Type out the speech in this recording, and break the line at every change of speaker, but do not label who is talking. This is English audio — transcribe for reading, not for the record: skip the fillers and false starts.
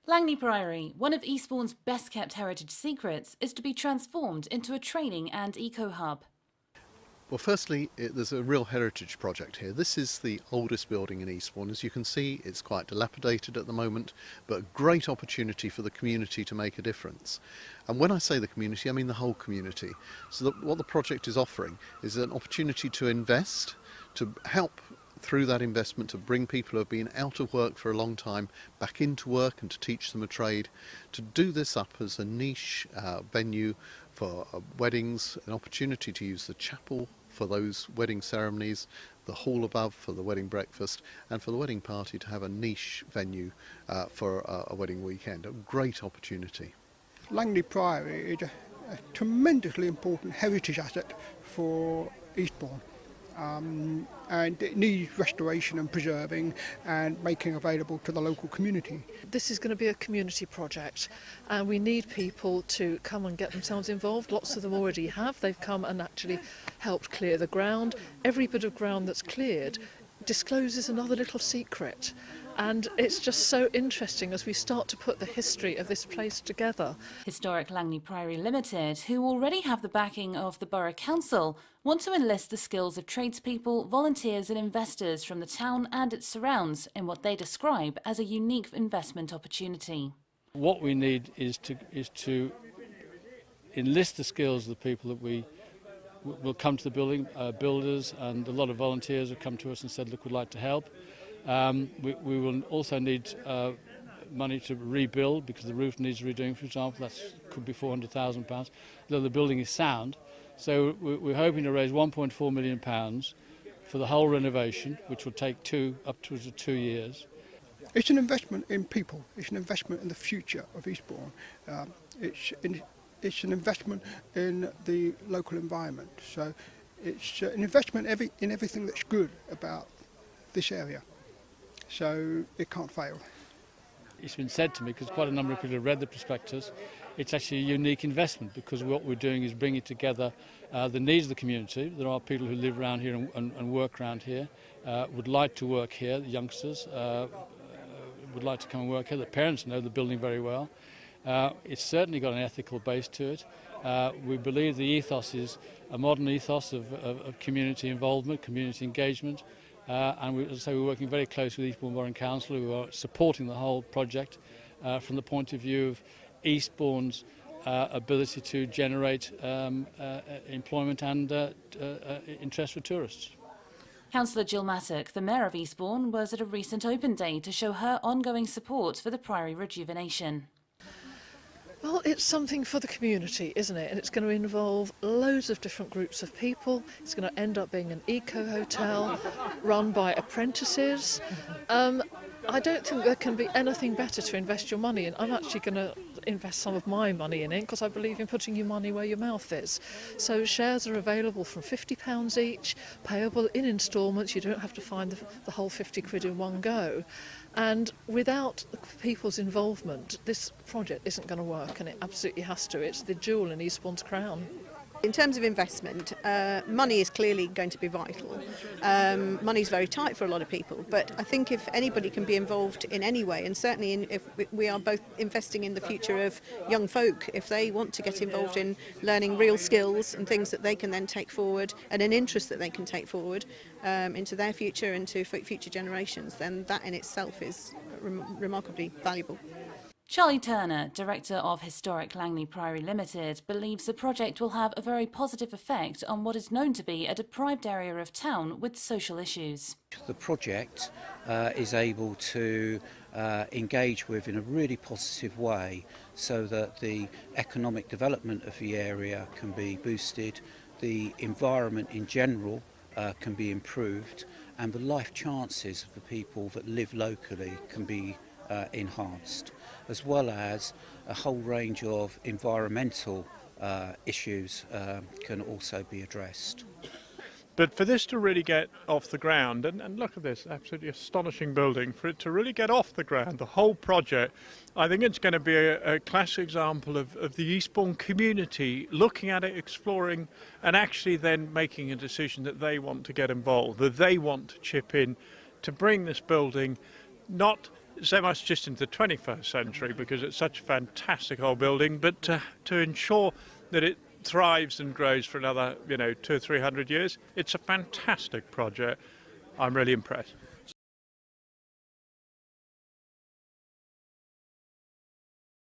Langney Priory, one of Eastbourne's best-kept heritage secrets, is to be transformed into a training and eco-hub.
Well, firstly, there's a real heritage project here. This is the oldest building in Eastbourne. As you can see, it's quite dilapidated at the moment, but a great opportunity for the community to make a difference. And when I say the community, I mean the whole community. So what the project is offering is an opportunity to invest, to help through that investment to bring people who have been out of work for a long time back into work and to teach them a trade, to do this up as a niche venue for weddings, an opportunity to use the chapel for those wedding ceremonies, the hall above for the wedding breakfast, and for the wedding party to have a niche venue for a wedding weekend. A great opportunity.
Langney Priory is a tremendously important heritage asset for Eastbourne. And it needs restoration and preserving and making available to the local community.
This is going to be a community project and we need people to come and get themselves involved. Lots of them already have. They've come and actually helped clear the ground. Every bit of ground that's cleared discloses another little secret. And it's just so interesting as we start to put the history of this place together.
Historic Langney Priory Ltd, who already have the backing of the Borough Council, want to enlist the skills of tradespeople, volunteers and investors from the town and its surrounds in what they describe as a unique investment opportunity.
What we need is to enlist the skills of the people that we will come to the building, builders, and a lot of volunteers have come to us and said, look, we'd like to help. We will also need money to rebuild because the roof needs redoing, for example. That could be £400,000, though the building is sound. So we're hoping to raise £1.4 million for the whole renovation, which will take upwards of 2 years.
It's an investment in people. It's an investment in the future of Eastbourne. It's an investment in the local environment. So it's an investment in everything that's good about this area. So it can't fail.
It's been said to me, because quite a number of people have read the prospectus, it's actually a unique investment because what we're doing is bringing together the needs of the community. There are people who live around here and work around here, would like to work here, the youngsters would like to come and work here. The parents know the building very well. It's certainly got an ethical base to it. We believe the ethos is a modern ethos of community involvement, community engagement. And as I say, we're working very closely with Eastbourne Borough Council, who are supporting the whole project from the point of view of Eastbourne's ability to generate employment and interest for tourists.
Councillor Jill Mattock, the Mayor of Eastbourne, was at a recent open day to show her ongoing support for the Priory rejuvenation.
Well, it's something for the community, isn't it? And it's going to involve loads of different groups of people. It's going to end up being an eco-hotel run by apprentices. I don't think there can be anything better to invest your money in. I'm actually going to invest some of my money in it because I believe in putting your money where your mouth is. So shares are available from £50 each, payable in instalments. You don't have to find the whole 50 quid in one go. And without people's involvement, this project isn't going to work, and it absolutely has to. It's the jewel in Eastbourne's crown.
In terms of investment, money is clearly going to be vital. Money is very tight for a lot of people, but I think if anybody can be involved in any way, and certainly if we are both investing in the future of young folk, if they want to get involved in learning real skills and things that they can then take forward, and an interest that they can take forward into their future and to future generations, then that in itself is remarkably valuable.
Charlie Turner, Director of Historic Langney Priory Ltd, believes the project will have a very positive effect on what is known to be a deprived area of town with social issues.
The project is able to engage with in a really positive way so that the economic development of the area can be boosted, the environment in general can be improved, and the life chances of the people that live locally can be enhanced, as well as a whole range of environmental issues can also be addressed.
But for this to really get off the ground, and look at this absolutely astonishing building, for it to really get off the ground, the whole project, I think it's going to be a classic example of the Eastbourne community looking at it, exploring, and actually then making a decision that they want to get involved, that they want to chip in to bring this building not so much just into the 21st century because it's such a fantastic old building, but to ensure that it thrives and grows for another, 200 or 300 years, it's a fantastic project. I'm really impressed.